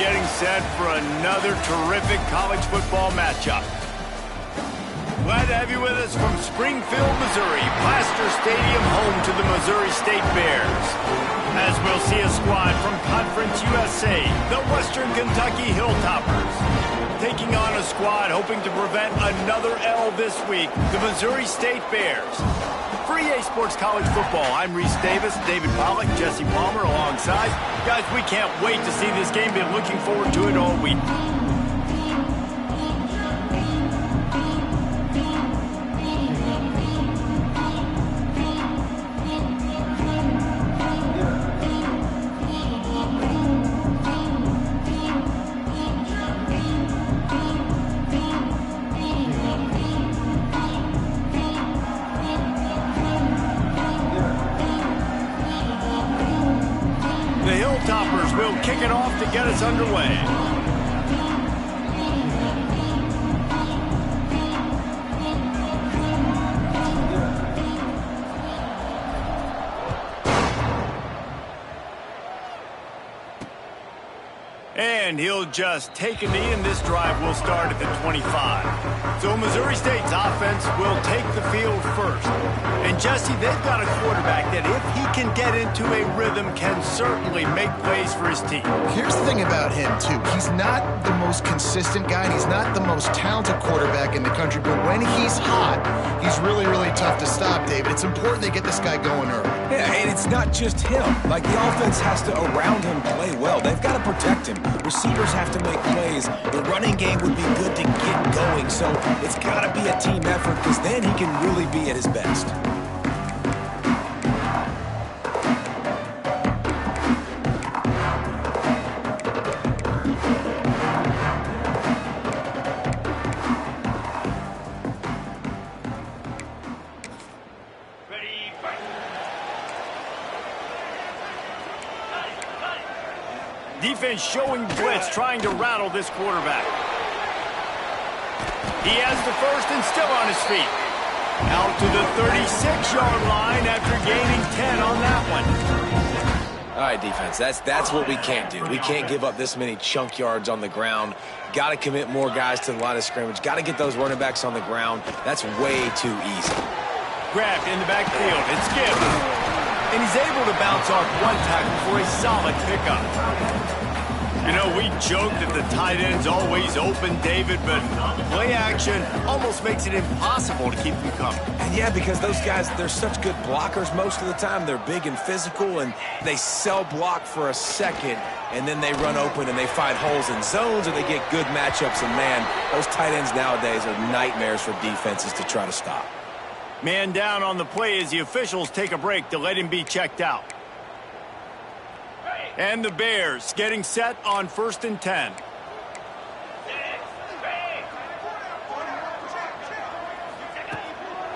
getting set for another terrific college football matchup. Glad to have you with us from Springfield, Missouri, Plaster Stadium, home to the Missouri State Bears. As we'll see a squad from Conference USA, the Western Kentucky Hilltoppers, taking on a squad hoping to prevent another L this week, the Missouri State Bears. For EA Sports College Football, I'm Reese Davis, David Pollack, Jesse Palmer alongside. Guys, we can't wait to see this game. Been looking forward to it all week. The Hilltoppers will kick it off to get us underway. And he'll just take a knee, and this drive will start at the 25. So Missouri State's offense will take the field first. And Jesse, they've got a quarterback that if he can get into a rhythm can certainly make plays for his team. Here's the thing about him, too. He's not the most consistent guy, and he's not the most talented quarterback in the country. But when he's hot, he's really, really tough to stop, David. It's important they get this guy going early. Yeah, and it's not just him. Like, the offense has to, around him, play well. They've got to protect him. Receivers have to make plays. The running game would be good to get going. So it's got to be a team effort, because then he can really be at his best. Defense showing blitz, trying to rattle this quarterback. He has the first and still on his feet. Out to the 36-yard line after gaining 10 on that one. All right, defense, that's what we can't do. We can't give up this many chunk yards on the ground. Got to commit more guys to the line of scrimmage. Got to get those running backs on the ground. That's way too easy. Grabbed in the backfield. It's Gibbs. And he's able to bounce off one tackle for a solid pickup. You know, we joke that the tight end's always open, David, but play action almost makes it impossible to keep them coming. And yeah, because those guys, they're such good blockers most of the time. They're big and physical, and they sell block for a second, and then they run open and they find holes in zones, or they get good matchups. And, man, those tight ends nowadays are nightmares for defenses to try to stop. Man down on the play as the officials take a break to let him be checked out. And the Bears getting set on 1st and 10.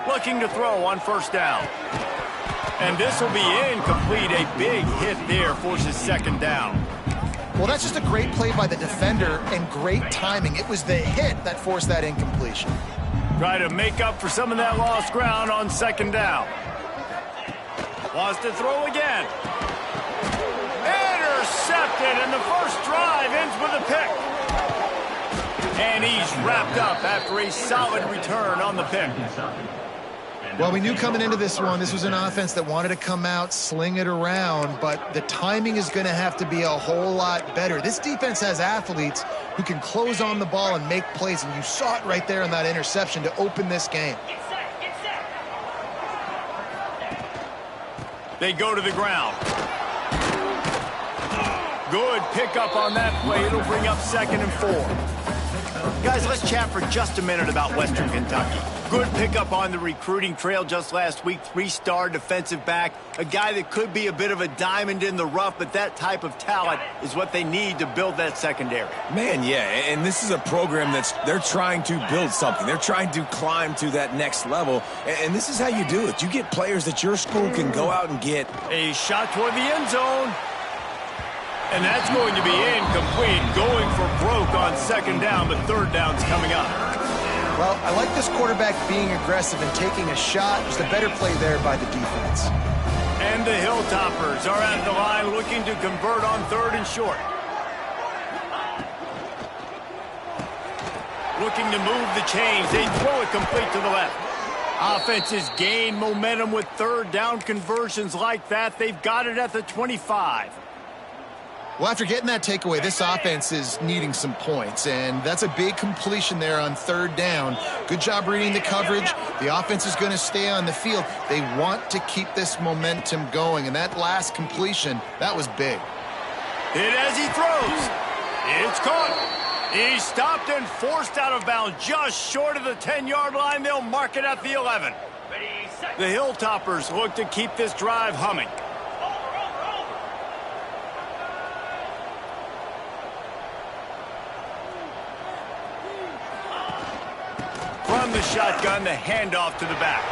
Looking to throw on 1st down. And this will be incomplete. A big hit there forces 2nd down. Well, that's just a great play by the defender and great timing. It was the hit that forced that incompletion. Try to make up for some of that lost ground on 2nd down. Wants to throw again. Intercepted, and the first drive ends with a pick. And he's wrapped up after a solid return on the pick. Well, we knew coming into this one, this was an offense that wanted to come out, sling it around, but the timing is going to have to be a whole lot better. This defense has athletes who can close on the ball and make plays, and you saw it right there in that interception to open this game. They go to the ground. Good pickup on that play. It'll bring up 2nd and 4. Guys, let's chat for just a minute about Western Kentucky. Good pickup on the recruiting trail just last week. 3-star defensive back. A guy that could be a bit of a diamond in the rough, but that type of talent is what they need to build that secondary. Man, yeah, and this is a program they're trying to build something. They're trying to climb to that next level, and this is how you do it. You get players that your school can go out and get. A shot toward the end zone. And that's going to be incomplete. Going for broke on 2nd down, but 3rd down's coming up. Well, I like this quarterback being aggressive and taking a shot. Just a better play there by the defense. And the Hilltoppers are at the line looking to convert on 3rd and short. Looking to move the chains. They throw it complete to the left. Offenses gain momentum with third down conversions like that. They've got it at the 25. Well, after getting that takeaway, this offense is needing some points, and that's a big completion there on third down. Good job reading the coverage. The offense is going to stay on the field. They want to keep this momentum going, and that last completion, that was big. Hit as he throws. It's caught. He's stopped and forced out of bounds just short of the 10-yard line. They'll mark it at the 11. The Hilltoppers look to keep this drive humming. From the shotgun, the handoff to the back.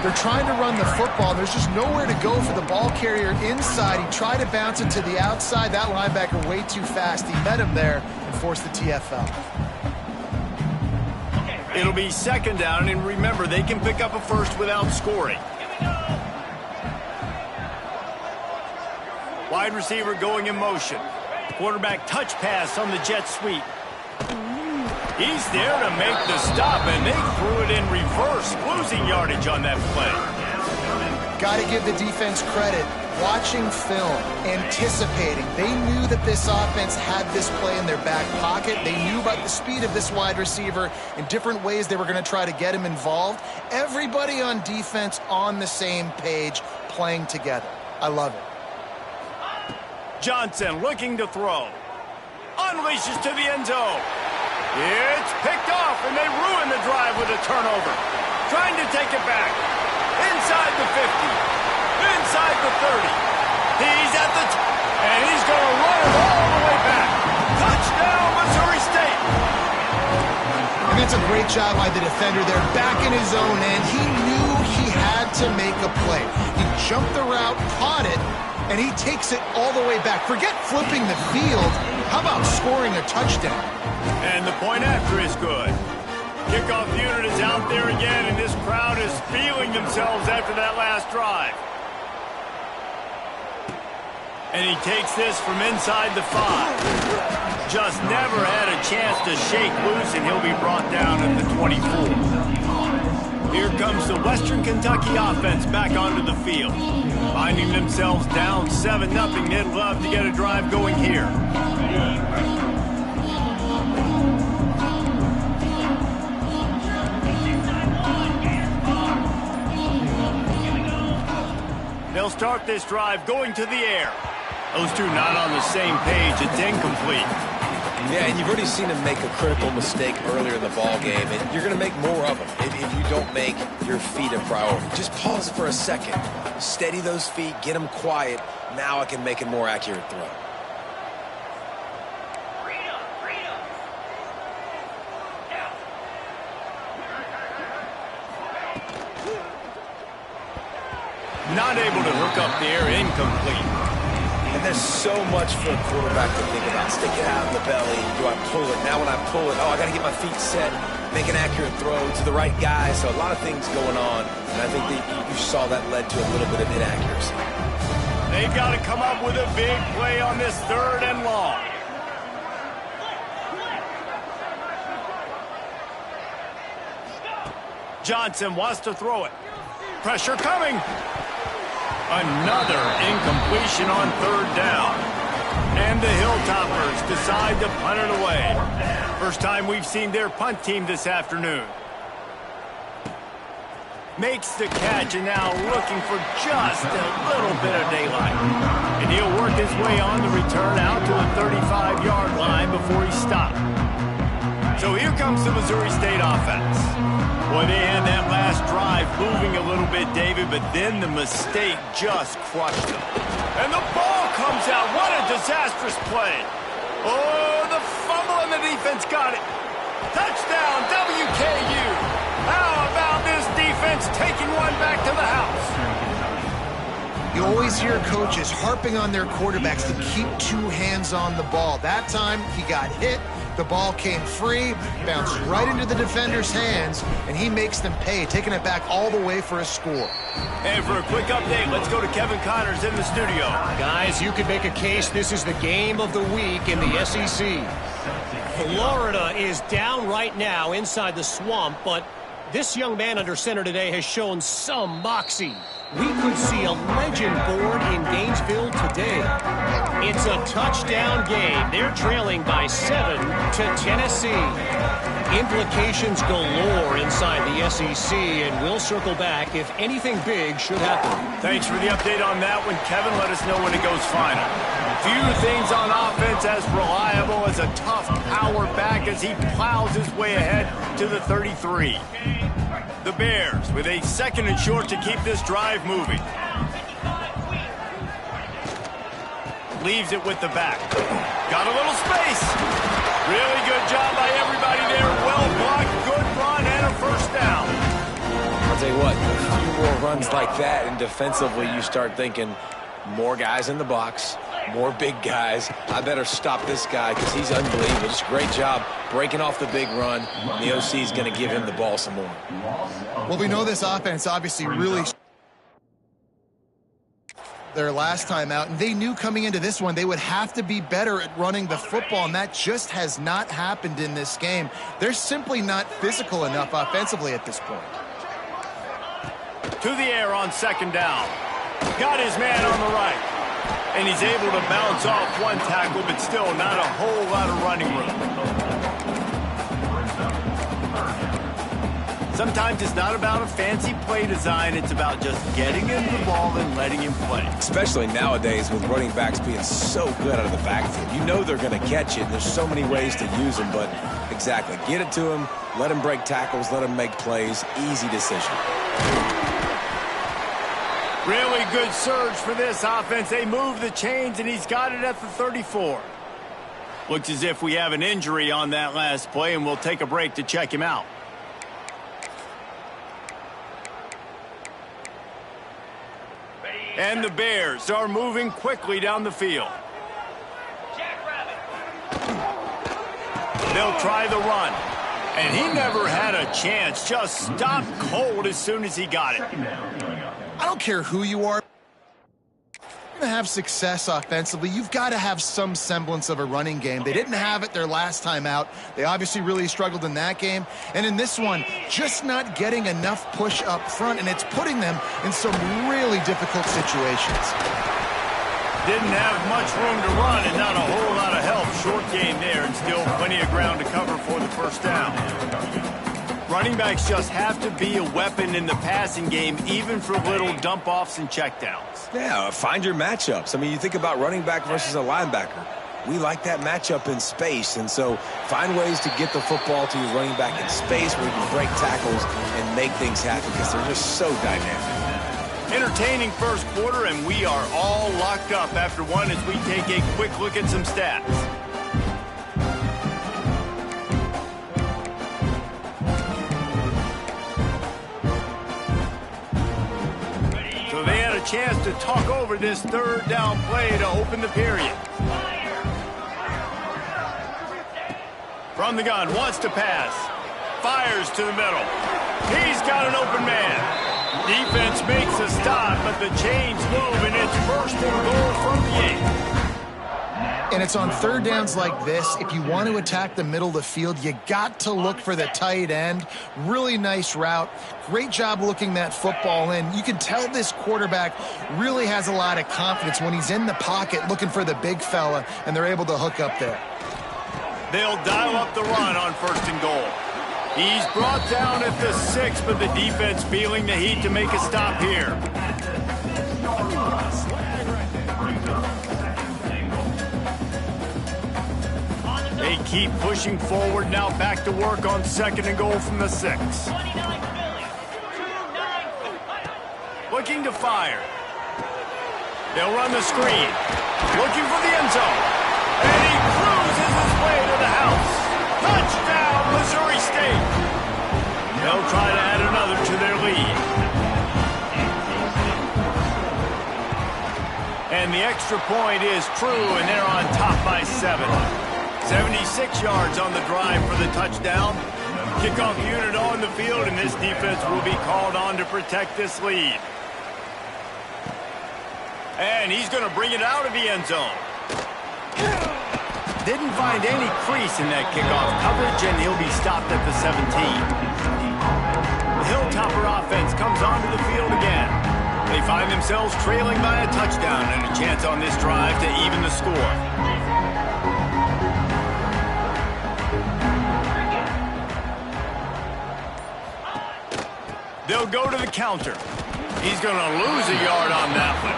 They're trying to run the football. There's just nowhere to go for the ball carrier inside. He tried to bounce it to the outside. That linebacker way too fast. He met him there and forced the TFL. It'll be second down, and remember, they can pick up a first without scoring. Wide receiver going in motion. Quarterback touch pass on the jet sweep. He's there to make the stop, and they threw it in reverse, losing yardage on that play. Got to give the defense credit. Watching film, anticipating. They knew that this offense had this play in their back pocket. They knew about the speed of this wide receiver in different ways they were going to try to get him involved. Everybody on defense on the same page, playing together. I love it. Johnson looking to throw. Unleashes to the end zone. It's picked off, and they ruin the drive with a turnover. Trying to take it back. Inside the 50. Inside the 30. He's at the and he's going to run it all the way back. Touchdown, Missouri State. And that's a great job by the defender there, back in his own end. He knew he had to make a play. He jumped the route, caught it, and he takes it all the way back. Forget flipping the field. How about scoring a touchdown? And the point after is good. Kickoff unit is out there again, and this crowd is feeling themselves after that last drive. And he takes this from inside the 5. Just never had a chance to shake loose, and he'll be brought down at the 24. Here comes the Western Kentucky offense back onto the field. Finding themselves down 7-0, they'd love to get a drive going here. They'll start this drive going to the air. Those two not on the same page. It's incomplete. Yeah, and you've already seen him make a critical mistake earlier in the ball game, and you're going to make more of them if you don't make your feet a priority. Just pause for a second. Steady those feet. Get them quiet. Now I can make a more accurate throw. Not able to hook up the air, incomplete. And there's so much for a quarterback to think about. Stick it out in the belly. Do I pull it? Now when I pull it, I got to get my feet set, make an accurate throw to the right guy. So a lot of things going on, and I think that you saw that led to a little bit of inaccuracy. They've got to come up with a big play on this 3rd and long. Johnson wants to throw it. Pressure coming. Another incompletion on 3rd down. And the Hilltoppers decide to punt it away. First time we've seen their punt team this afternoon. Makes the catch, and now looking for just a little bit of daylight. And he'll work his way on the return out to a 35-yard line before he stopped. So here comes the Missouri State offense. Boy, they had that last drive moving a little bit, David, but then the mistake just crushed them. And the ball comes out. What a disastrous play. Oh, the fumble, and the defense got it. Touchdown, WKU. How about this defense taking one back to the house? You always hear coaches harping on their quarterbacks to keep 2 hands on the ball. That time, he got hit. The ball came free, bounced right into the defender's hands, and he makes them pay, taking it back all the way for a score. And for a quick update, let's go to Kevin Connors in the studio. Guys, you could make a case this is the game of the week in the SEC. Florida is down right now inside the swamp, but this young man under center today has shown some moxie. We could see a legend born in Gainesville today. It's a touchdown game. They're trailing by 7 to Tennessee. Implications galore inside the SEC, and we'll circle back if anything big should happen. Thanks for the update on that one, Kevin. Let us know when it goes final. Few things on offense as reliable as a tough power back as he plows his way ahead to the 33. The Bears with a 2nd and short to keep this drive moving. Leaves it with the back. Got a little space. Really good job by everybody there. Well blocked, good run, and a first down. I'll tell you what, a few more runs like that, and defensively you start thinking more guys in the box, more big guys. I better stop this guy because he's unbelievable. Just a great job breaking off the big run. The OC is going to give him the ball some more. Well, we know this offense obviously really their last time out, and they knew coming into this one they would have to be better at running the football, and that just has not happened in this game. They're simply not physical enough offensively at this point. To the air on 2nd down. Got his man on the right. And he's able to bounce off one tackle, but still not a whole lot of running room. Sometimes it's not about a fancy play design. It's about just getting him the ball and letting him play. Especially nowadays with running backs being so good out of the backfield. You know they're going to catch it, and there's so many ways to use them, but exactly. Get it to him, let him break tackles, let him make plays. Easy decision. Really good surge for this offense. They move the chains, and he's got it at the 34. Looks as if we have an injury on that last play, and we'll take a break to check him out. And the Bears are moving quickly down the field. They'll try the run. And he never had a chance. Just stopped cold as soon as he got it. I don't care who you are. To have success offensively, you've got to have some semblance of a running game. They didn't have it their last time out. They obviously really struggled in that game. And in this one, just not getting enough push up front, and it's putting them in some really difficult situations. Didn't have much room to run and not a whole lot of help. Short gain there and still plenty of ground to cover for the first down. Running backs just have to be a weapon in the passing game, even for little dump-offs and checkdowns. Yeah, find your matchups. I mean, you think about running back versus a linebacker. We like that matchup in space, and so find ways to get the football to your running back in space where you can break tackles and make things happen because they're just so dynamic. Entertaining first quarter, and we are all locked up after one as we take a quick look at some stats. So they had a chance to talk over this 3rd down play to open the period. From the gun, wants to pass. Fires to the middle. He's got an open man. Defense makes a stop, but the chains move, and it's 1st and goal from the 8. And it's on 3rd downs like this. If you want to attack the middle of the field, you got to look for the tight end. Really nice route. Great job looking that football in. You can tell this quarterback really has a lot of confidence when he's in the pocket looking for the big fella, and they're able to hook up there. They'll dial up the run on 1st and goal. He's brought down at the 6, but the defense feeling the heat to make a stop here. They keep pushing forward, now back to work on 2nd and goal from the 6. Looking to fire. They'll run the screen. Looking for the end zone. And he cruises his way to the house. Touchdown, Missouri State. They'll try to add another to their lead. And the extra point is true, and they're on top by 7. 76 yards on the drive for the touchdown. Kickoff unit on the field, and this defense will be called on to protect this lead. And he's going to bring it out of the end zone. didn't find any crease in that kickoff coverage, and he'll be stopped at the 17. The Hilltopper offense comes onto the field again. They find themselves trailing by a touchdown and a chance on this drive to even the score. They'll go to the counter. He's going to lose a yard on that one.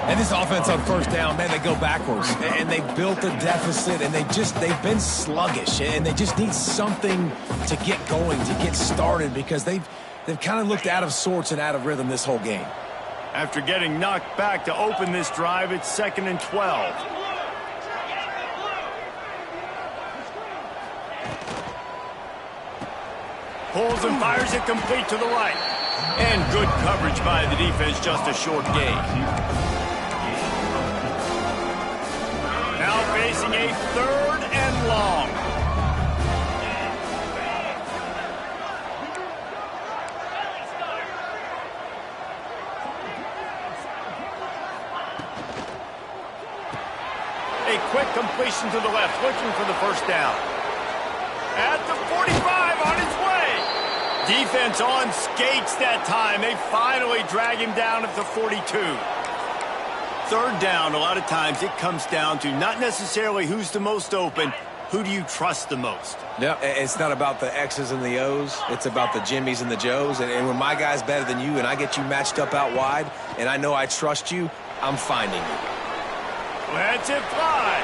And this offense on first down, man, they go backwards. And they built a deficit, and they've been sluggish. And they just need something to get going, to get started, because they've kind of looked out of sorts and out of rhythm this whole game. After getting knocked back to open this drive, it's 2nd and 12. Pulls and fires it complete to the right. And good coverage by the defense, just a short gain. Now facing a 3rd and long. A quick completion to the left, looking for the first down. At the 45, on his way. Defense on skates that time. They finally drag him down at the 42. 3rd down, a lot of times it comes down to not necessarily who's the most open, who do you trust the most? Yeah, it's not about the X's and the O's. It's about the Jimmies and the Joes. And when my guy's better than you and I get you matched up out wide and I know I trust you, I'm finding you. Let's it fly.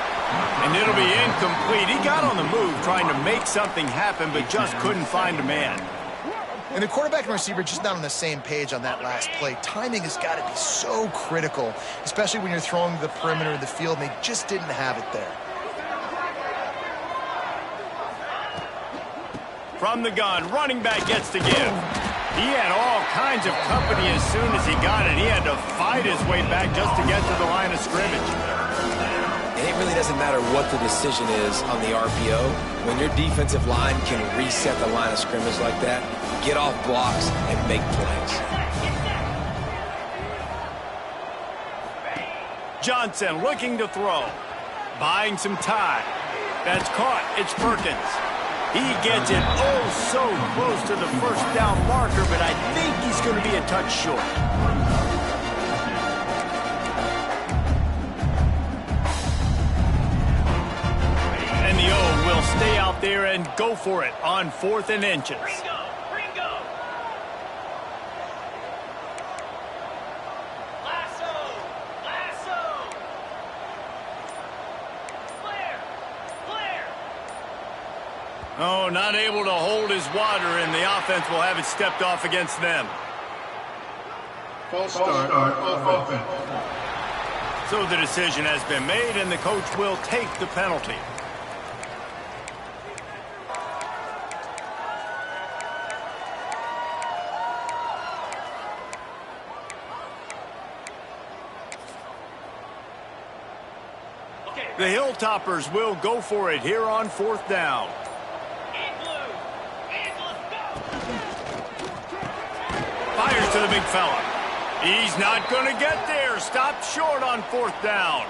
And it'll be incomplete. He got on the move trying to make something happen, but just couldn't find a man. And the quarterback and receiver just not on the same page on that last play. Timing has got to be so critical, especially when you're throwing to the perimeter of the field, and they just didn't have it there. From the gun, running back gets to give. He had all kinds of company as soon as he got it. He had to fight his way back just to get to the line of scrimmage. And it really doesn't matter what the decision is on the RPO. When your defensive line can reset the line of scrimmage like that, get off blocks and make plays. Johnson looking to throw. Buying some time. That's caught. It's Perkins. He gets it so close to the first down marker, but I think he's going to be a touch short. And the O will stay out there and go for it on 4th and inches. Oh, not able to hold his water, and the offense will have it stepped off against them. False start off offense. So the decision has been made, and the coach will take the penalty. The Hilltoppers will go for it here on 4th down. Fires to the big fella. He's not going to get there. Stopped short on 4th down.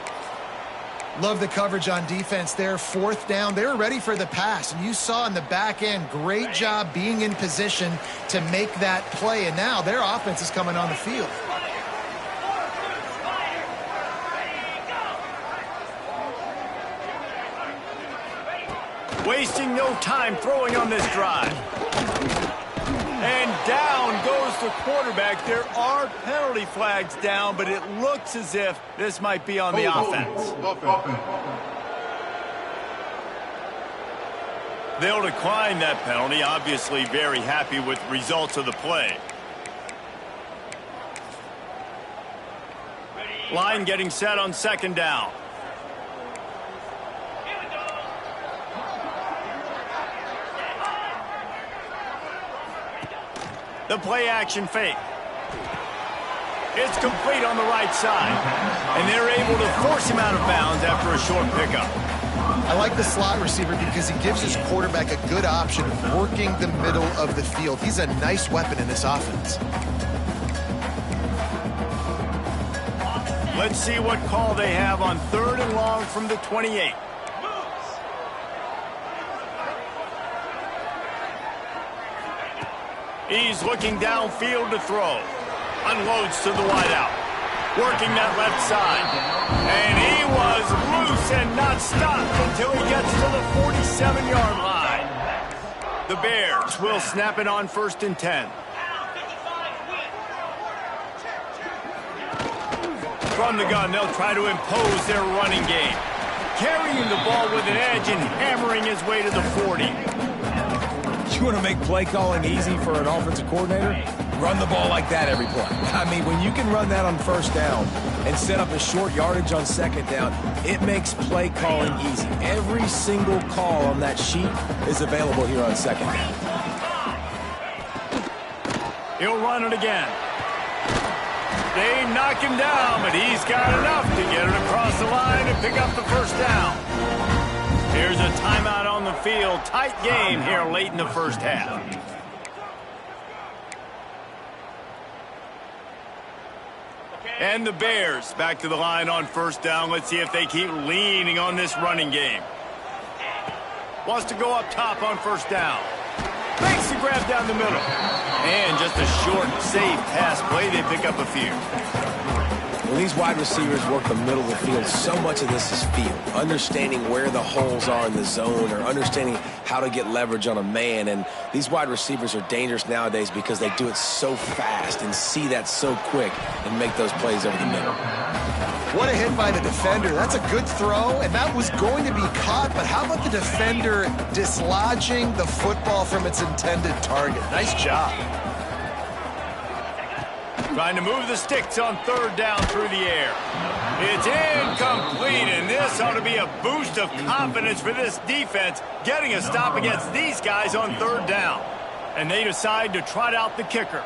Love the coverage on defense there. 4th down. They were ready for the pass. And you saw in the back end, great job being in position to make that play. And now their offense is coming on the field. Wasting no time throwing on this drive. And down goes the quarterback. There are penalty flags down, but it looks as if this might be on the offense. They'll decline that penalty, obviously very happy with the results of the play. Line getting set on 2nd down. The play action fake. It's complete on the right side. And they're able to force him out of bounds after a short pickup. I like the slot receiver because he gives his quarterback a good option of working the middle of the field. He's a nice weapon in this offense. Let's see what call they have on 3rd and long from the 28. He's looking downfield to throw. Unloads to the wideout. Working that left side. And he was loose and not stopped until he gets to the 47-yard line. The Bears will snap it on 1st and 10. From the gun, they'll try to impose their running game. Carrying the ball with an edge and hammering his way to the 40. You want to make play calling easy for an offensive coordinator? Run the ball like that every play. I mean, when you can run that on 1st down and set up a short yardage on 2nd down, it makes play calling easy. Every single call on that sheet is available here on 2nd down. He'll run it again. They knock him down, but he's got enough to get it across the line and pick up the 1st down. Here's a timeout on the field. Tight game here late in the 1st half. And the Bears back to the line on 1st down. Let's see if they keep leaning on this running game. Wants to go up top on 1st down. Makes the grab down the middle. And just a short, safe pass play. They pick up a few. When these wide receivers work the middle of the field, so much of this is feel. Understanding where the holes are in the zone or understanding how to get leverage on a man. And these wide receivers are dangerous nowadays because they do it so fast and see that so quick and make those plays over the middle. What a hit by the defender. That's a good throw, and that was going to be caught, but how about the defender dislodging the football from its intended target? Nice job. Trying to move the sticks on 3rd down through the air. It's incomplete, and this ought to be a boost of confidence for this defense, getting a stop against these guys on 3rd down. And they decide to trot out the kicker.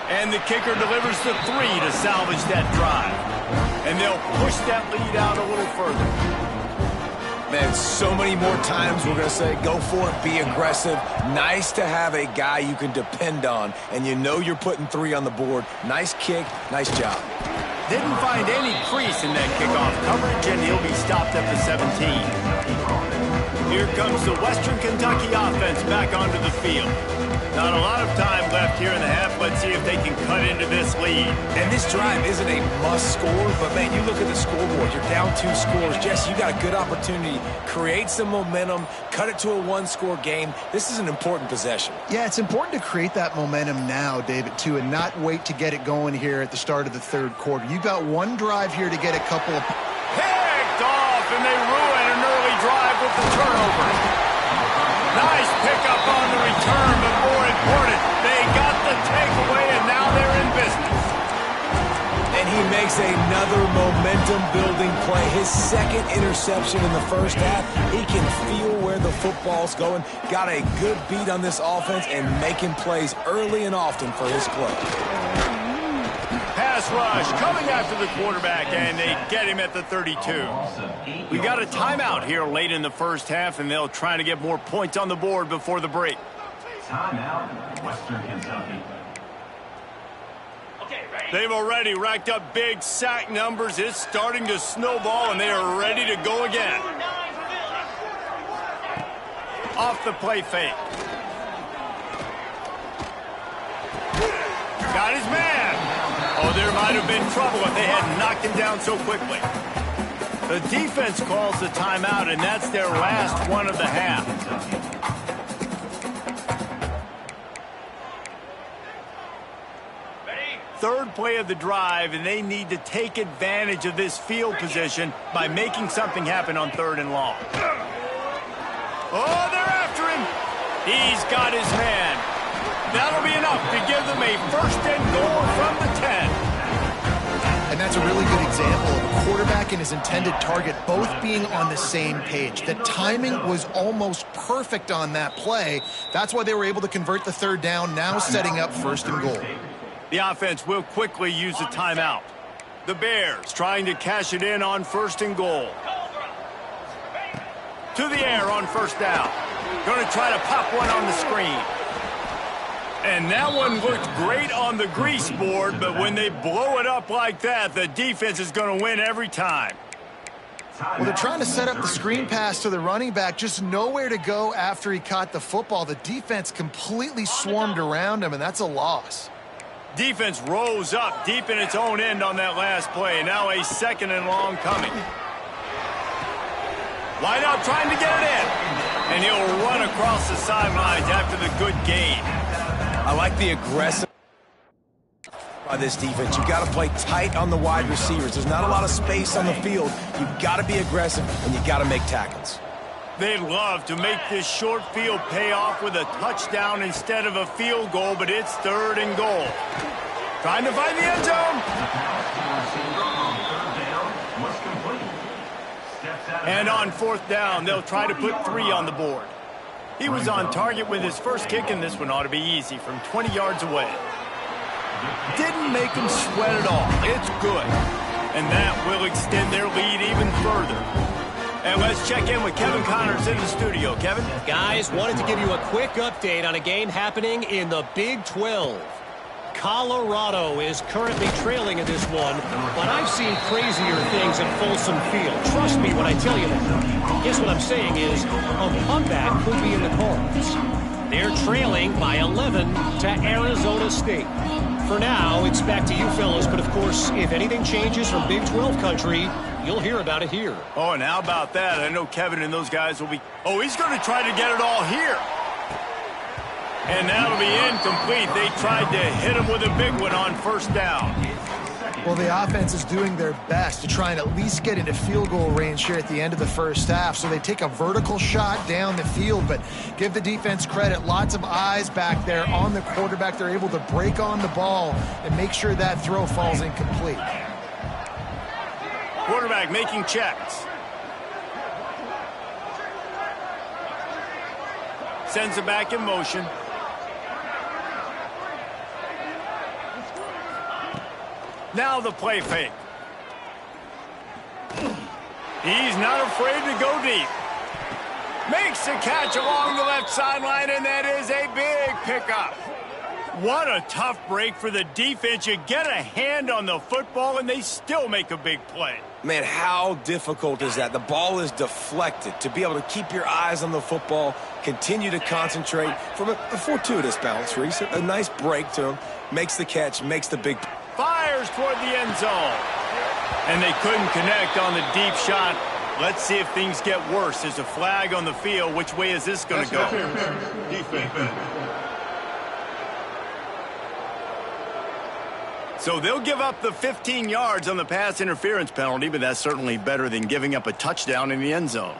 And the kicker delivers the 3 to salvage that drive. And they'll push that lead out a little further. Man, so many more times we're going to say, go for it, be aggressive. Nice to have a guy you can depend on, and you know you're putting 3 on the board. Nice kick, nice job. Didn't find any crease in that kickoff coverage, and he'll be stopped at the 17. Here comes the Western Kentucky offense back onto the field. Not a lot of time left here in the half. Let's see if they can cut into this lead. And this drive isn't a must score, but, man, you look at the scoreboard. You're down 2 scores. Jesse, you got a good opportunity. Create some momentum. Cut it to a 1-score game. This is an important possession. Yeah, it's important to create that momentum now, David, too, and not wait to get it going here at the start of the 3rd quarter. You've got one drive here to get a couple of... Picked off, and they ruin an early drive with the turnover. Nice pickup on the return, but more important, they got the takeaway, and now they're in business. And he makes another momentum-building play. His 2nd interception in the 1st half. He can feel where the football's going. Got a good beat on this offense and making plays early and often for his club. Pass rush coming after the quarterback, and they get him at the 32. We got a timeout here late in the 1st half, and they'll try to get more points on the board before the break. Timeout, Western Kentucky. They've already racked up big sack numbers. It's starting to snowball, and they are ready to go again. Off the play fake. Got his man. Oh, there might have been trouble if they had knocked him down so quickly. The defense calls the timeout, and that's their last one of the half. Third play of the drive, and they need to take advantage of this field position by making something happen on 3rd and long. Oh, they're after him. He's got his man. That'll be enough to give them a 1st and goal from the 10. And that's a really good example of a quarterback and his intended target both being on the same page. The timing was almost perfect on that play. That's why they were able to convert the 3rd down, now setting up 1st and goal. The offense will quickly use a timeout. The Bears trying to cash it in on 1st and goal. To the air on 1st down. Going to try to pop one on the screen. And that one looked great on the grease board, but when they blow it up like that, the defense is going to win every time. Well, they're trying to set up the screen pass to the running back, just nowhere to go after he caught the football. The defense completely swarmed around him, and that's a loss. Defense rose up deep in its own end on that last play. Now a 2nd and long coming. Wide out trying to get it in. And he'll run across the sidelines after the good gain. I like the aggressive by this defense. You've got to play tight on the wide receivers. There's not a lot of space on the field. You've got to be aggressive, and you've got to make tackles. They'd love to make this short field pay off with a touchdown instead of a field goal, but it's 3rd and goal. Trying to find the end zone. And on 4th down, they'll try to put 3 on the board. He was on target with his first kick, and this one ought to be easy from 20 yards away. Didn't make him sweat at all. It's good. And that will extend their lead even further. And let's check in with Kevin Connors in the studio. Kevin? Guys, wanted to give you a quick update on a game happening in the Big 12. Colorado is currently trailing in this one, but I've seen crazier things at Folsom Field. Trust me when I tell you that. Guess what I'm saying is a comeback could be in the cards. They're trailing by 11 to Arizona State. For now, it's back to you fellas, but of course, if anything changes from Big 12 country, you'll hear about it here. Oh, and how about that? I know Kevin and those guys will be... Oh, he's going to try to get it all here. And that'll be incomplete. They tried to hit him with a big one on 1st down. Well, the offense is doing their best to try and at least get into field goal range here at the end of the first half. So they take a vertical shot down the field, but give the defense credit. Lots of eyes back there on the quarterback. They're able to break on the ball and make sure that throw falls incomplete. Quarterback making checks. Sends it back in motion. Now the play fake. He's not afraid to go deep. Makes the catch along the left sideline, and that is a big pickup. What a tough break for the defense. You get a hand on the football, and they still make a big play. Man, how difficult is that? The ball is deflected. To be able to keep your eyes on the football, continue to concentrate from a fortuitous bounce, Reese. A nice break to him. Makes the catch, makes the big... Fires toward the end zone. And they couldn't connect on the deep shot. Let's see if things get worse. There's a flag on the field. Which way is this going to go? Defense. So they'll give up the 15 yards on the pass interference penalty, but that's certainly better than giving up a touchdown in the end zone.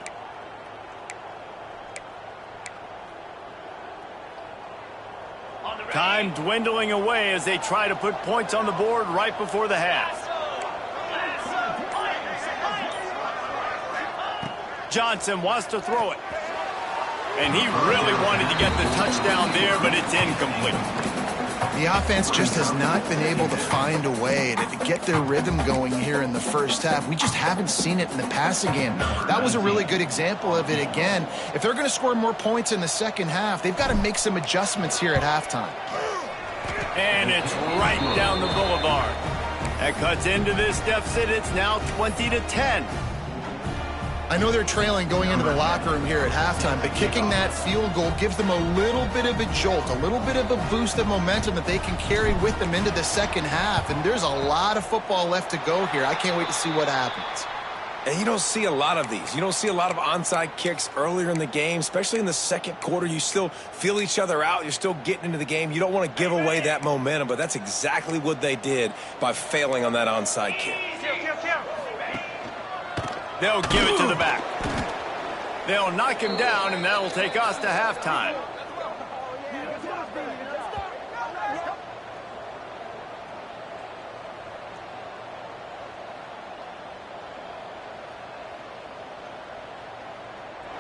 Time dwindling away as they try to put points on the board right before the half. Johnson wants to throw it. And he really wanted to get the touchdown there, but it's incomplete. The offense just has not been able to find a way to get their rhythm going here in the first half. We just haven't seen it in the passing game. That was a really good example of it again. If they're going to score more points in the second half, they've got to make some adjustments here at halftime. And it's right down the boulevard. That cuts into this deficit. It's now 20-10. I know they're trailing going into the locker room here at halftime, but kicking that field goal gives them a little bit of a jolt, a little bit of a boost of momentum that they can carry with them into the second half. And there's a lot of football left to go here. I can't wait to see what happens. And you don't see a lot of these. You don't see a lot of onside kicks earlier in the game, especially in the second quarter. You still feel each other out. You're still getting into the game. You don't want to give away that momentum, but that's exactly what they did by failing on that onside kick. They'll give it to the back. They'll knock him down, and that'll take us to halftime.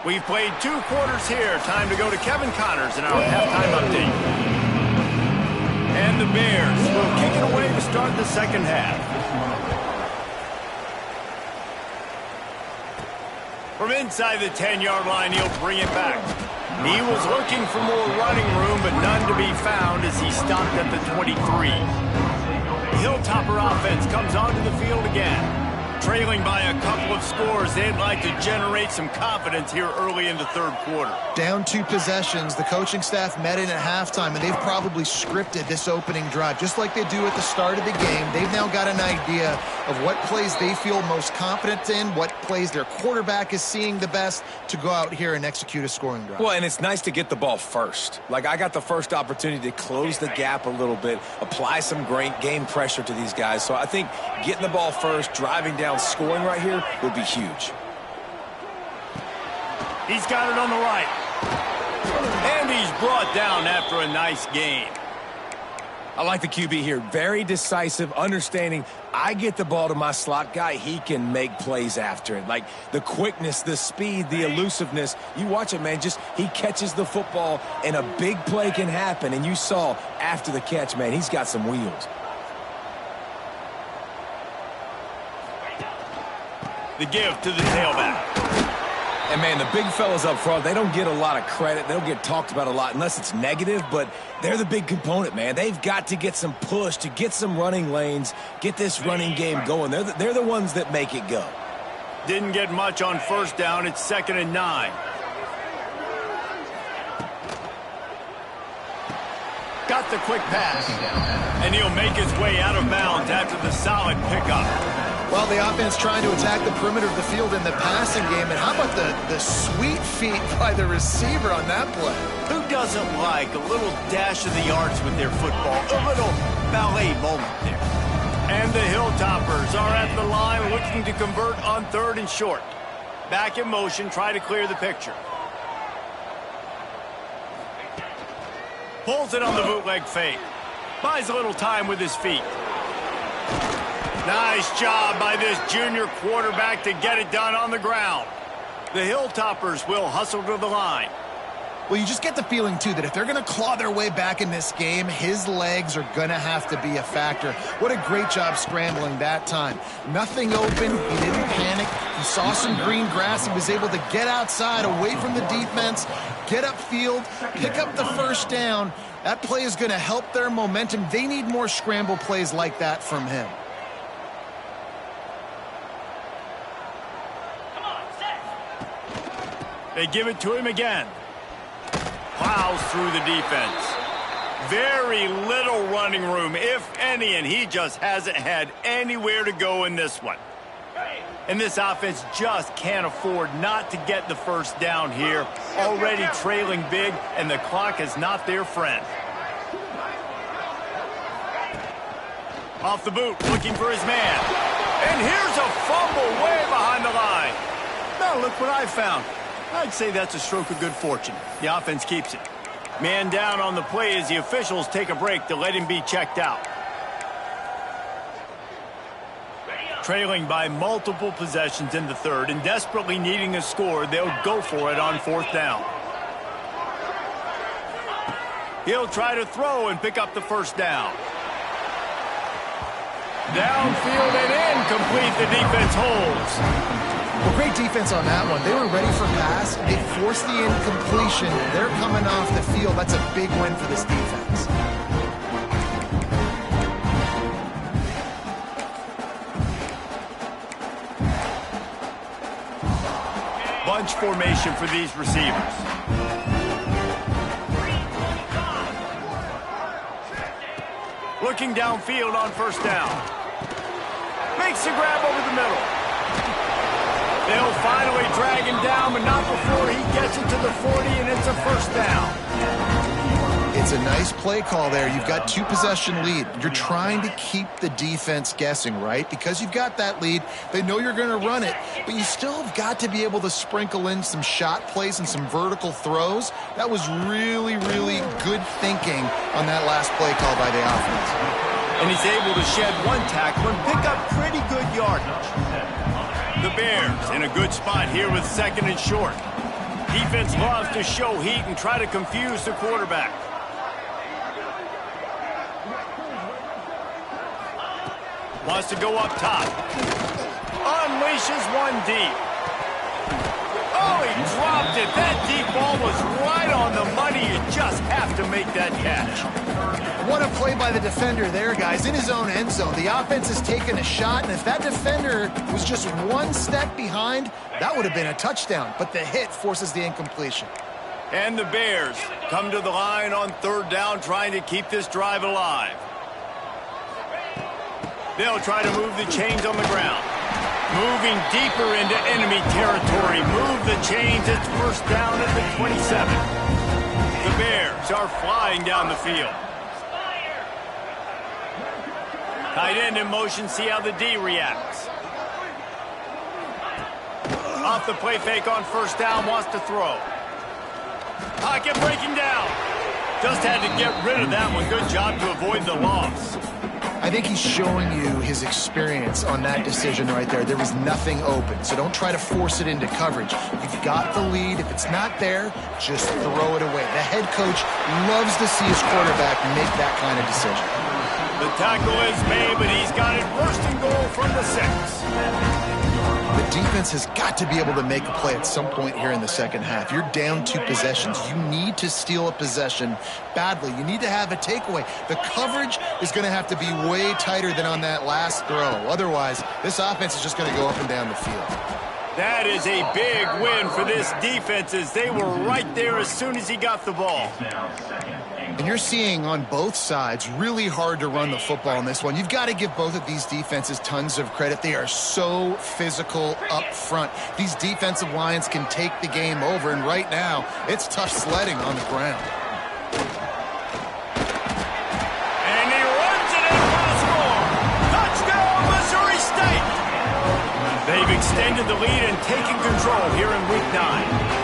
We've played 2 quarters here. Time to go to Kevin Connors in our halftime update. And the Bears will kick it away to start the second half. From inside the 10-yard line, he'll bring it back. He was looking for more running room, but none to be found as he stopped at the 23. Hilltopper offense comes onto the field again. Trailing by a couple of scores, they'd like to generate some confidence here early in the third quarter. Down 2 possessions, the coaching staff met in at halftime, and they've probably scripted this opening drive. Just like they do at the start of the game, they've now got an idea of what plays they feel most confident in, what plays their quarterback is seeing the best to go out here and execute a scoring drive. Well, and it's nice to get the ball first. Like, I got the first opportunity to close the gap a little bit, apply some great game pressure to these guys. So I think getting the ball first, driving down, scoring right here would be huge. He's got it on the right. And he's brought down after a nice game. I like the QB here. Very decisive, understanding I get the ball to my slot guy, he can make plays after it. Like the quickness, the speed, the elusiveness. You watch it, man. Just he catches the football and a big play can happen. And you saw after the catch, man, he's got some wheels. The give to the tailback. And, man, the big fellas up front, they don't get a lot of credit. They don't get talked about a lot unless it's negative, but they're the big component, man. They've got to get some push, to get some running lanes, get this running game going. They're the ones that make it go. Didn't get much on first down. It's 2nd and 9. Got the quick pass. And he'll make his way out of bounds after the solid pickup. Well, the offense trying to attack the perimeter of the field in the passing game. And how about the sweet feet by the receiver on that play? Who doesn't like a little dash of the arts with their football? A little ballet moment there. And the Hilltoppers are at the line looking to convert on 3rd and short. Back in motion, try to clear the picture. Pulls it on the bootleg fake. Buys a little time with his feet. Nice job by this junior quarterback to get it done on the ground. The Hilltoppers will hustle to the line. Well, you just get the feeling, too, that if they're going to claw their way back in this game, his legs are going to have to be a factor. What a great job scrambling that time. Nothing open. He didn't panic. He saw some green grass. He was able to get outside, away from the defense, get upfield, pick up the first down. That play is going to help their momentum. They need more scramble plays like that from him. They give it to him again. Plows through the defense. Very little running room, if any, and he just hasn't had anywhere to go in this one. And this offense just can't afford not to get the first down here. Already trailing big, and the clock is not their friend. Off the boot, looking for his man. And here's a fumble way behind the line. Now look what I found. I'd say that's a stroke of good fortune. The offense keeps it. Man down on the play as the officials take a break to let him be checked out. Trailing by multiple possessions in the 3rd and desperately needing a score, they'll go for it on 4th down. He'll try to throw and pick up the first down. Downfield and incomplete. The defense holds. Well, great defense on that one. They were ready for pass. They forced the incompletion. They're coming off the field. That's a big win for this defense. Bunch formation for these receivers. Looking downfield on first down. Makes the grab over the middle. They'll finally drag him down, but not before he gets it to the 40, and it's a first down. It's a nice play call there. You've got 2-possession lead. You're trying to keep the defense guessing, right? Because you've got that lead. They know you're going to run it, but you still have got to be able to sprinkle in some shot plays and some vertical throws. That was really, really good thinking on that last play call by the offense. And he's able to shed one tackle and pick up pretty good yardage. The Bears in a good spot here with 2nd and short. Defense loves to show heat and try to confuse the quarterback. Wants to go up top. Unleashes one deep. Oh, he dropped it. That deep ball was right on the the money. You just have to make that catch. What a play by the defender there, guys. In his own end zone, the offense has taken a shot, and if that defender was just one step behind, that would have been a touchdown. But the hit forces the incompletion. And the Bears come to the line on 3rd down, trying to keep this drive alive. They'll try to move the chains on the ground. Moving deeper into enemy territory. Move the chains. It's 1st down at the 27. The Bears are flying down the field. Tight end in motion. See how the D reacts. Off the play fake on 1st down. Wants to throw. Pocket breaking down. Just had to get rid of that one. Good job to avoid the loss. I think he's showing you his experience on that decision right there. There was nothing open, so don't try to force it into coverage. You've got the lead. If it's not there, just throw it away. The head coach loves to see his quarterback make that kind of decision. The tackle is made, but he's got it 1st and goal from the 6. The defense has got to be able to make a play at some point here in the 2nd half. You're down 2 possessions. You need to steal a possession badly. You need to have a takeaway. The coverage is going to have to be way tighter than on that last throw. Otherwise, this offense is just going to go up and down the field. That is a big win for this defense, as they were right there as soon as he got the ball. And you're seeing on both sides really hard to run the football in this one. You've got to give both of these defenses tons of credit. They are so physical up front. These defensive lines can take the game over, and right now, it's tough sledding on the ground. And he runs it in for the score. Touchdown, Missouri State! They've extended the lead and taken control here in Week 9.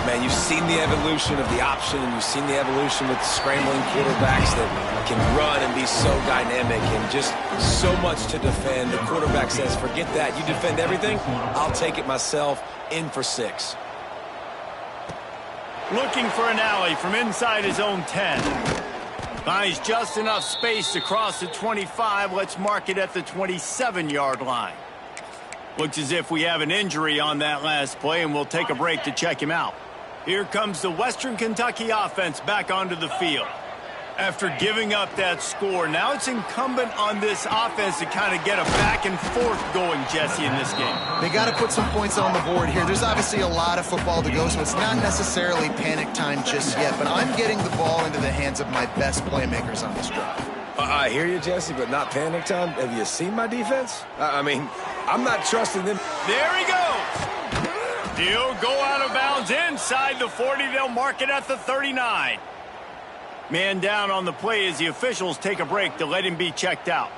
Man, you've seen the evolution of the option, and you've seen the evolution with scrambling quarterbacks that can run and be so dynamic and just so much to defend. The quarterback says, forget that. You defend everything, I'll take it myself. In for 6. Looking for an alley from inside his own 10. Finds just enough space to cross the 25. Let's mark it at the 27-yard line. Looks as if we have an injury on that last play, and we'll take a break to check him out. Here comes the Western Kentucky offense back onto the field. After giving up that score, now it's incumbent on this offense to kind of get a back and forth going, Jesse, in this game. They got to put some points on the board here. There's obviously a lot of football to go, so it's not necessarily panic time just yet, but I'm getting the ball into the hands of my best playmakers on this drive. I hear you, Jesse, but not panic time. Have you seen my defense? I mean, I'm not trusting them. There he goes. He'll go out of bounds inside the 40. They'll mark it at the 39. Man down on the play as the officials take a break to let him be checked out.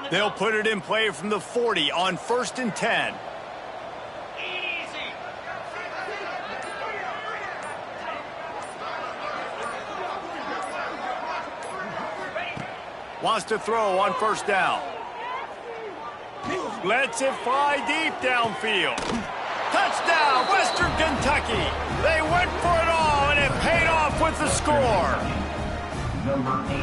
They'll put it in play from the 40 on 1st and 10. Wants to throw on 1st down. Lets it fly deep downfield. Touchdown, Western Kentucky. They went for it all, and it paid off with the score.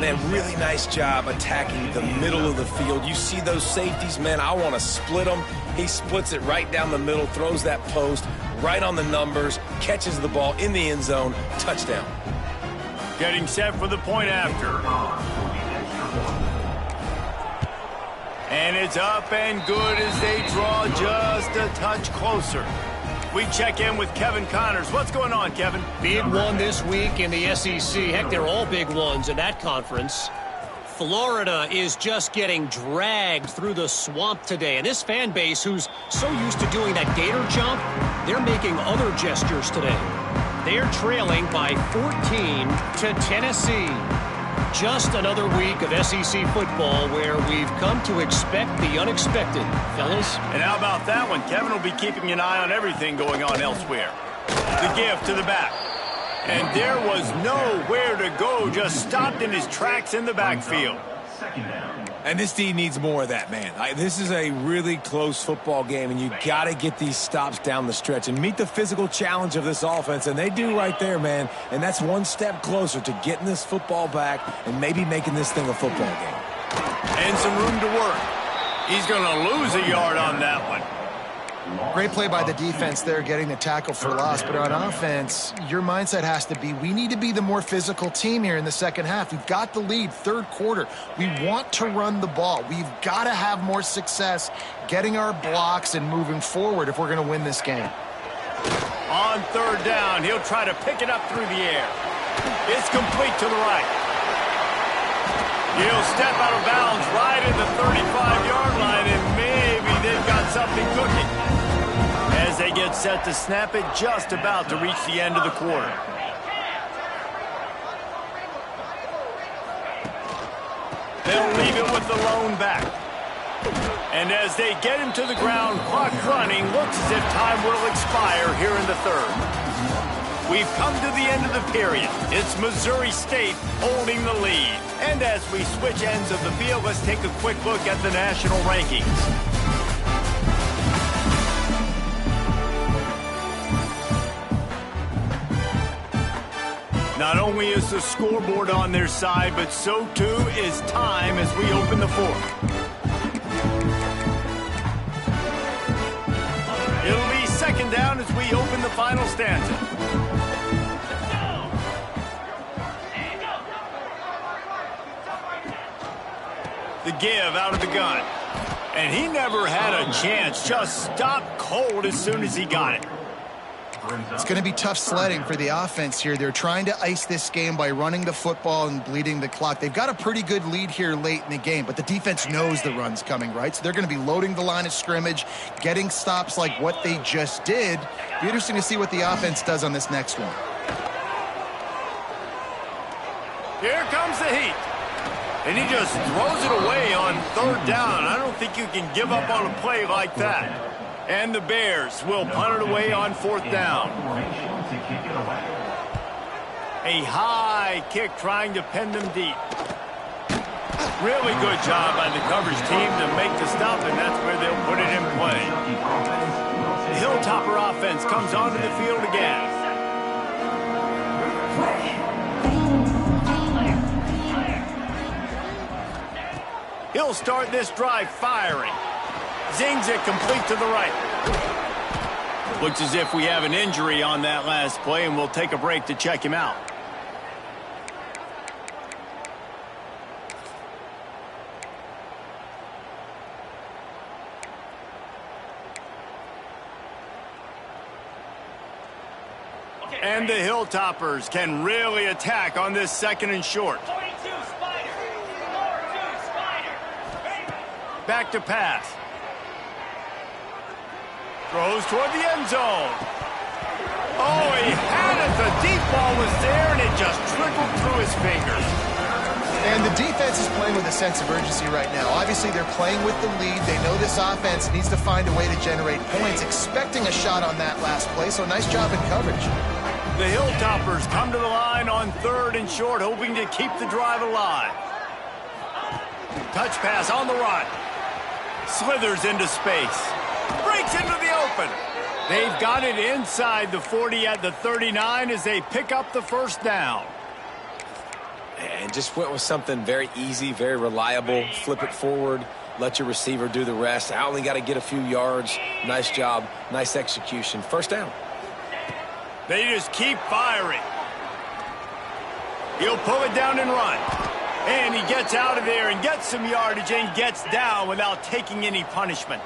Man, really nice job attacking the middle of the field. You see those safeties, man, I want to split them. He splits it right down the middle, throws that post, right on the numbers, catches the ball in the end zone, touchdown. Getting set for the point after. And it's up and good as they draw just a touch closer. We check in with Kevin Connors. What's going on, Kevin? Big one this week in the SEC. Heck, they're all big ones in that conference. Florida is just getting dragged through the swamp today. And this fan base, who's so used to doing that gator jump, they're making other gestures today. They're trailing by 14 to Tennessee. Just another week of SEC football where we've come to expect the unexpected, fellas. And how about that one? Kevin will be keeping an eye on everything going on elsewhere. The give to the back. And there was nowhere to go, just stopped in his tracks in the backfield. And this team needs more of that, man. This is a really close football game, and you got to get these stops down the stretch and meet the physical challenge of this offense, and they do right there, man. And that's one step closer to getting this football back and maybe making this thing a football game. And some room to work. He's going to lose a yard on that one. Great play by the defense there, getting the tackle for loss. But on offense, your mindset has to be, we need to be the more physical team here in the second half. We've got the lead, third quarter. We want to run the ball. We've got to have more success getting our blocks and moving forward if we're going to win this game. On third down, he'll try to pick it up through the air. It's complete to the right. He'll step out of bounds right at the 35-yard line, and maybe they've got something cooking. As they get set to snap it, just about to reach the end of the quarter. They'll leave it with the lone back. And as they get him to the ground, clock running, looks as if time will expire here in the third. We've come to the end of the period. It's Missouri State holding the lead. And as we switch ends of the field, let's take a quick look at the national rankings. Not only is the scoreboard on their side, but so too is time as we open the fourth. It'll be second down as we open the final stanza. The give out of the gun. And he never had a chance. Just stopped cold as soon as he got it. It's going to be tough sledding for the offense here. They're trying to ice this game by running the football and bleeding the clock. They've got a pretty good lead here late in the game, but the defense knows the run's coming, right? So they're going to be loading the line of scrimmage, getting stops like what they just did. Be interesting to see what the offense does on this next one. Here comes the heat. And he just throws it away on third down. I don't think you can give up on a play like that. And the Bears will punt it away on fourth down. A high kick trying to pin them deep. Really good job by the coverage team to make the stop, and that's where they'll put it in play. The Hilltopper offense comes onto the field again. He'll start this drive firing. Zings it complete to the right. Looks as if we have an injury on that last play, and we'll take a break to check him out. And the Hilltoppers can really attack on this second and short. Back to pass. Throws toward the end zone. Oh, he had it. The deep ball was there, and it just trickled through his fingers. And the defense is playing with a sense of urgency right now. Obviously, they're playing with the lead. They know this offense needs to find a way to generate points, expecting a shot on that last play, so nice job in coverage. The Hilltoppers come to the line on third and short, hoping to keep the drive alive. Touch pass on the run. Slithers into space. Breaks into the open. They've got it inside the 40 at the 39 as they pick up the first down. And just went with something very easy, very reliable. Flip it forward. Let your receiver do the rest. I only got to get a few yards. Nice job. Nice execution. First down. They just keep firing. He'll pull it down and run. And he gets out of there and gets some yardage and gets down without taking any punishment.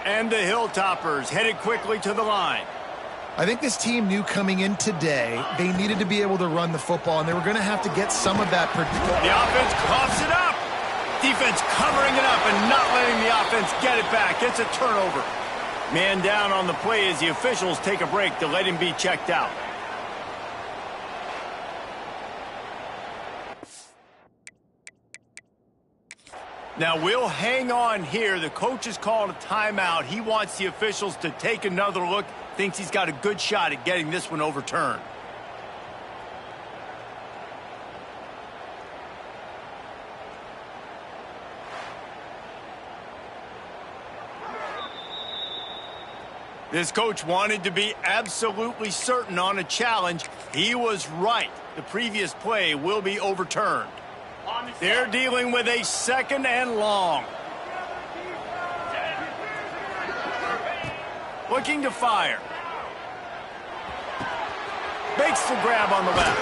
And the Hilltoppers headed quickly to the line. I think this team knew coming in today they needed to be able to run the football, and they were going to have to get some of that. The offense coughs it up. Defense covering it up and not letting the offense get it back. It's a turnover. Man down on the play as the officials take a break to let him be checked out. Now, we'll hang on here. The coach has called a timeout. He wants the officials to take another look. Thinks he's got a good shot at getting this one overturned. This coach wanted to be absolutely certain on a challenge. He was right. The previous play will be overturned. They're dealing with a 2nd and long. Looking to fire. Makes the grab on the left.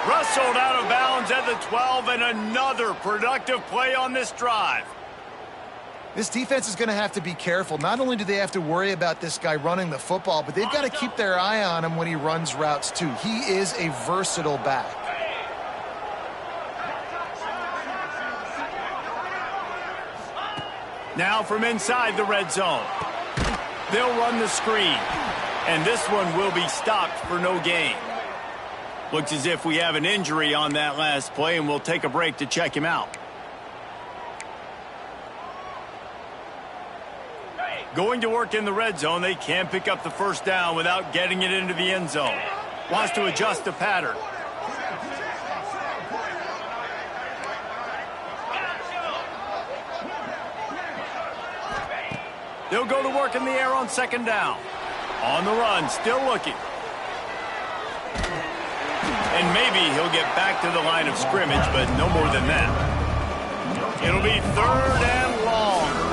Rustled out of bounds at the 12, and another productive play on this drive. This defense is going to have to be careful. Not only do they have to worry about this guy running the football, but they've got to keep their eye on him when he runs routes too. He is a versatile back. Now from inside the red zone. They'll run the screen, and this one will be stopped for no gain. Looks as if we have an injury on that last play, and we'll take a break to check him out. Going to work in the red zone, they can't pick up the first down without getting it into the end zone. Wants to adjust the pattern. They'll go to work in the air on 2nd down. On the run, still looking. And maybe he'll get back to the line of scrimmage, but no more than that. It'll be 3rd and long.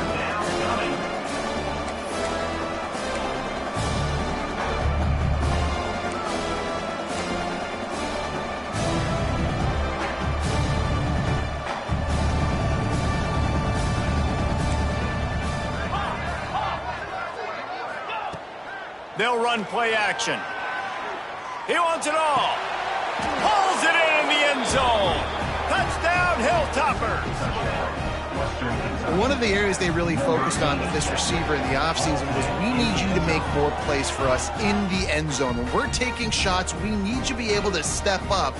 They'll run play action. He wants it all. Pulls it in the end zone. Touchdown, Hilltoppers. One of the areas they really focused on with this receiver in the offseason was we need you to make more plays for us in the end zone. When we're taking shots, we need you to be able to step up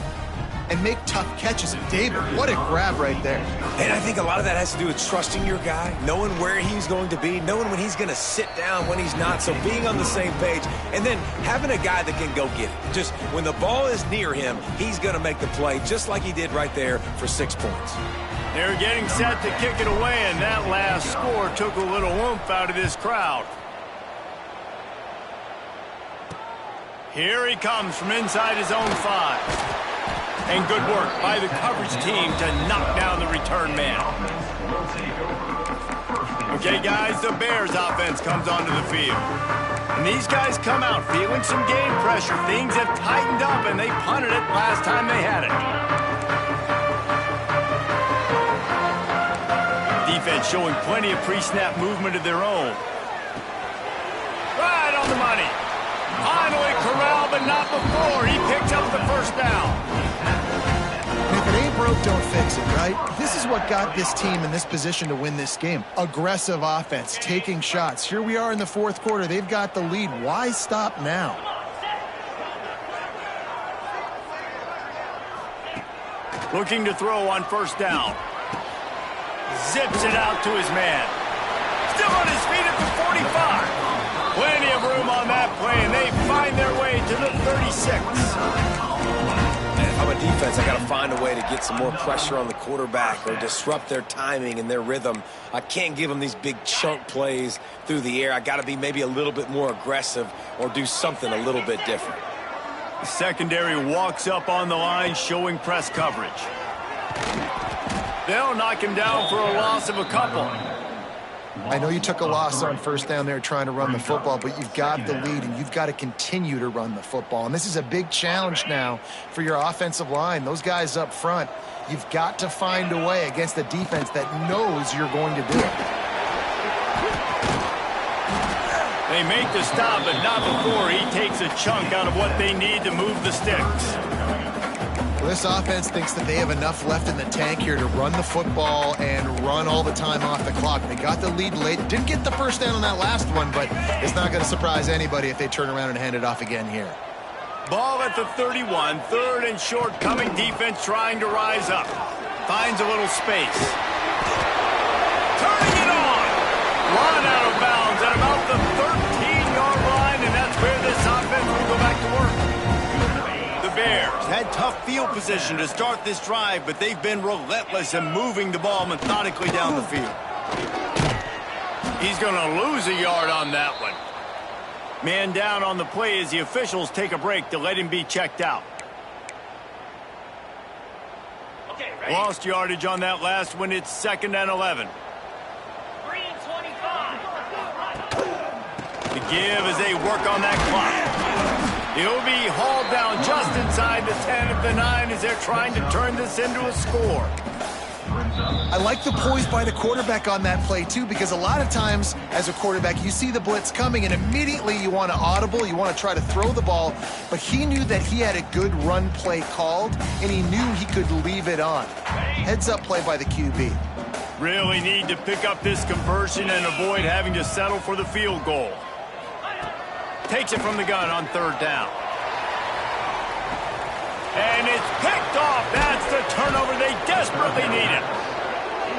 and make tough catches. And David, what a grab right there. And I think a lot of that has to do with trusting your guy, knowing where he's going to be, knowing when he's going to sit down, when he's not, so being on the same page, and then having a guy that can go get it. Just when the ball is near him, he's going to make the play, just like he did right there for 6 points. They're getting set to kick it away, and that last score took a little oomph out of this crowd. Here he comes from inside his own 5. And good work by the coverage team to knock down the return man. Okay, guys, the Bears offense comes onto the field. And these guys come out feeling some game pressure. Things have tightened up, and they punted it last time they had it. Defense showing plenty of pre-snap movement of their own. Right on the money. Finally corralled, but not before. He picks up the first down. And if it ain't broke, don't fix it, right? This is what got this team in this position to win this game. Aggressive offense, taking shots. Here we are in the 4th quarter. They've got the lead. Why stop now? Looking to throw on 1st down. Zips it out to his man. Still on his feet at the 45. Plenty of room on that play, and they find their way to the 36. And if I'm a defense, I got to find a way to get some more pressure on the quarterback or disrupt their timing and their rhythm. I can't give them these big chunk plays through the air. I got to be maybe a little bit more aggressive or do something a little bit different. The secondary walks up on the line, showing press coverage. They'll knock him down for a loss of a couple. I know you took a loss on 1st down there trying to run the football, but you've got the lead, and you've got to continue to run the football. And this is a big challenge now for your offensive line. Those guys up front, you've got to find a way against a defense that knows you're going to do it. They make the stop, but not before he takes a chunk out of what they need to move the sticks. Well, this offense thinks that they have enough left in the tank here to run the football and run all the time off the clock. They got the lead late. Didn't get the first down on that last one, but it's not going to surprise anybody if they turn around and hand it off again here. Ball at the 31, 3rd and short, coming defense trying to rise up. Finds a little space. Turning it on. Run out of bounds at about the 13-yard line, and that's where this offense will go back to work. The Bears had tough field position to start this drive, but they've been relentless in moving the ball methodically down the field. He's going to lose a yard on that one. Man down on the play as the officials take a break to let him be checked out. Lost yardage on that last one. It's 2nd and 11. The give as they work on that clock. He'll be hauled down just inside the 10 of the 9 as they're trying to turn this into a score. I like the poise by the quarterback on that play, too, because a lot of times as a quarterback, you see the blitz coming, and immediately you want to audible, you want to try to throw the ball, but he knew that he had a good run play called, and he knew he could leave it on. Heads-up play by the QB. Really need to pick up this conversion and avoid having to settle for the field goal. Takes it from the gun on 3rd down. And it's picked off. That's the turnover they desperately needed.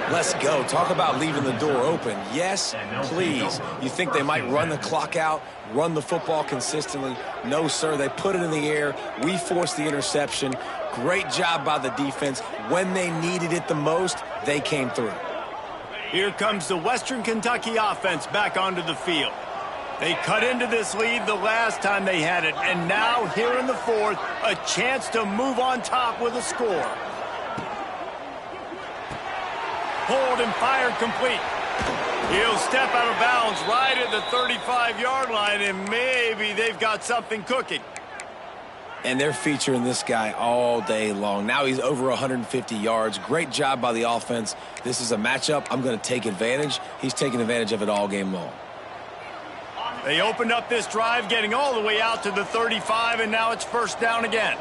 Let's go. Talk about leaving the door open. Yes, please. You think they might run the clock out, run the football consistently? No, sir. They put it in the air. We forced the interception. Great job by the defense. When they needed it the most, they came through. Here comes the Western Kentucky offense back onto the field. They cut into this lead the last time they had it, and now here in the 4th, a chance to move on top with a score. Pulled and fired complete. He'll step out of bounds right at the 35-yard line, and maybe they've got something cooking. And they're featuring this guy all day long. Now he's over 150 yards. Great job by the offense. This is a matchup. I'm going to take advantage. He's taking advantage of it all game long. They opened up this drive, getting all the way out to the 35, and now it's 1st down again.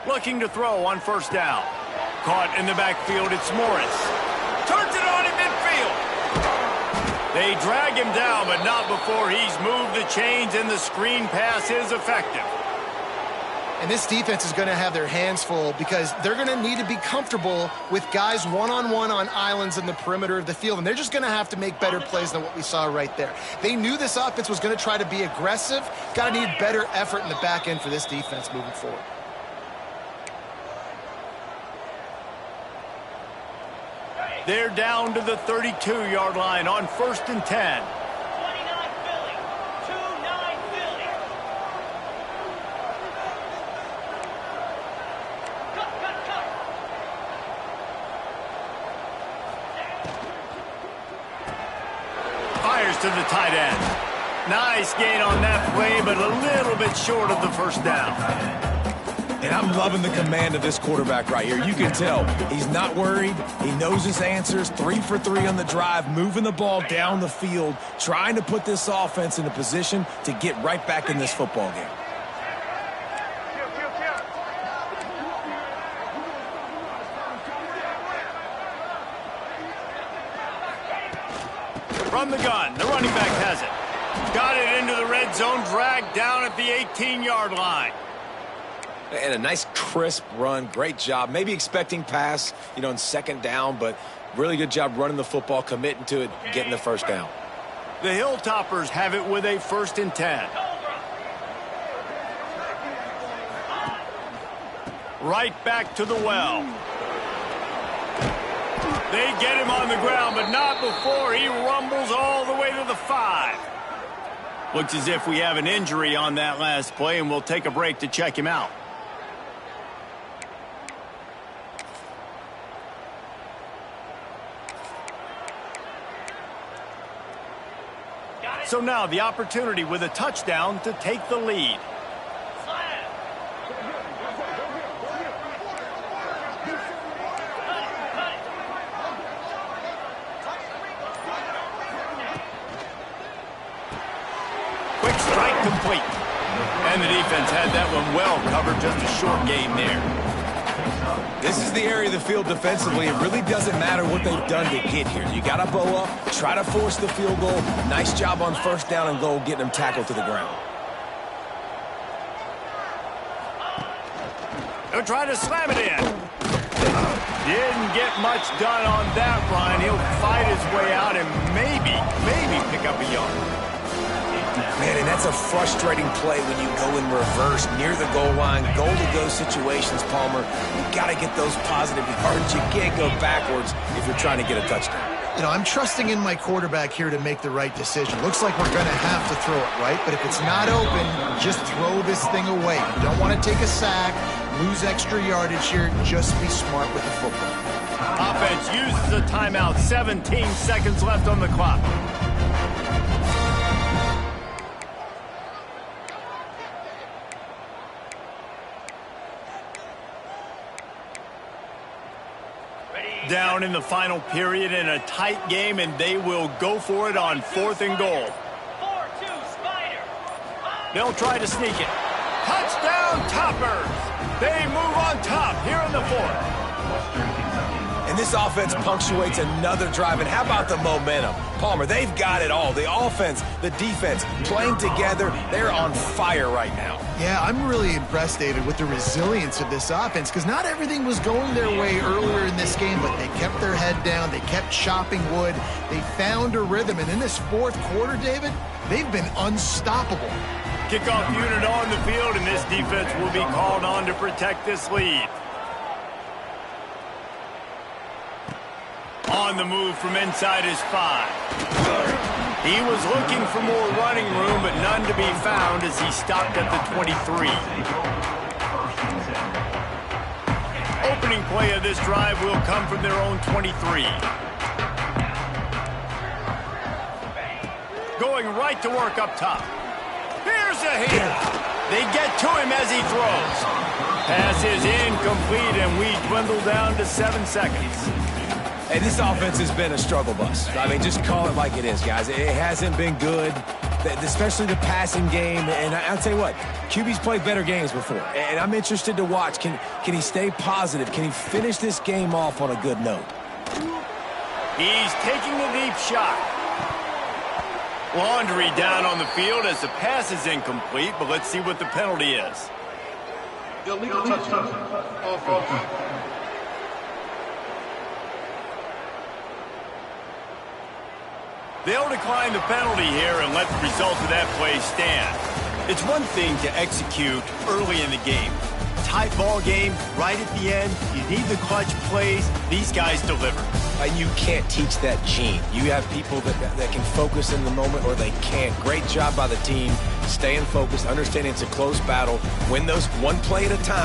Looking to throw on 1st down. Caught in the backfield, it's Morris. Turns it on in midfield. They drag him down, but not before he's moved the chains, and the screen pass is effective. And this defense is going to have their hands full because they're going to need to be comfortable with guys one-on-one on islands in the perimeter of the field, and they're just going to have to make better plays than what we saw right there. They knew this offense was going to try to be aggressive. Got to need better effort in the back end for this defense moving forward. They're down to the 32-yard line on 1st and 10. To the tight end. Nice gain on that play, but a little bit short of the 1st down. And I'm loving the command of this quarterback right here. You can tell he's not worried. He knows his answers. 3 for 3 on the drive, moving the ball down the field, trying to put this offense in a position to get right back in this football game. From the gun, the running back has it. Got it into the red zone, dragged down at the 18-yard line. And a nice crisp run, great job. Maybe expecting pass, in 2nd down, but really good job running the football, committing to it, getting the 1st down. The Hilltoppers have it with a 1st and 10. Right back to the well. They get him on the ground, but not before he rumbles all the way to the 5. Looks as if we have an injury on that last play, and we'll take a break to check him out. So now the opportunity with a touchdown to take the lead. Quick strike complete. And the defense had that one well covered, just a short gain there. This is the area of the field defensively. It really doesn't matter what they've done to get here. You got to bow up, try to force the field goal. Nice job on 1st down and goal, getting them tackled to the ground. He'll try to slam it in. Didn't get much done on that run. He'll fight his way out and maybe pick up a yard. Man, and that's a frustrating play when you go in reverse near the goal line. Goal-to-go situations, Palmer. You got to get those positive yards. You can't go backwards if you're trying to get a touchdown. You know, I'm trusting in my quarterback here to make the right decision. Looks like we're going to have to throw it, right? But if it's not open, just throw this thing away. You don't want to take a sack, lose extra yardage here. Just be smart with the football. Offense uses a timeout. 17 seconds left on the clock. Down in the final period in a tight game, and they will go for it on 4th and goal. They'll try to sneak it. Touchdown, Toppers! They move on top here in the 4th. And this offense punctuates another drive. And how about the momentum? Palmer, they've got it all. The offense, the defense, playing together. They're on fire right now. Yeah, I'm really impressed, David, with the resilience of this offense, because not everything was going their way earlier in this game, but they kept their head down. They kept chopping wood. They found a rhythm. And in this 4th quarter, David, they've been unstoppable. Kickoff unit on the field, and this defense will be called on to protect this lead. On the move from inside his 5. He was looking for more running room, but none to be found as he stopped at the 23. Opening play of this drive will come from their own 23. Going right to work up top. Here's a hit. They get to him as he throws. Pass is incomplete, and we dwindle down to 7 seconds. Hey, this offense has been a struggle bus. I mean, just call it like it is, guys. It hasn't been good, especially the passing game. And I'll tell you what, QB's played better games before. And I'm interested to watch. Can he stay positive? Can he finish this game off on a good note? He's taking the deep shot. Laundry down on the field as the pass is incomplete, but let's see what the penalty is. Illegal touchdown. Offense. They'll decline the penalty here and let the result of that play stand. It's one thing to execute early in the game. Tight ball game, right at the end, you need the clutch plays. These guys deliver. And you can't teach that gene. You have people that can focus in the moment or they can't. Great job by the team, staying focused, understanding it's a close battle. Win those one play at a time.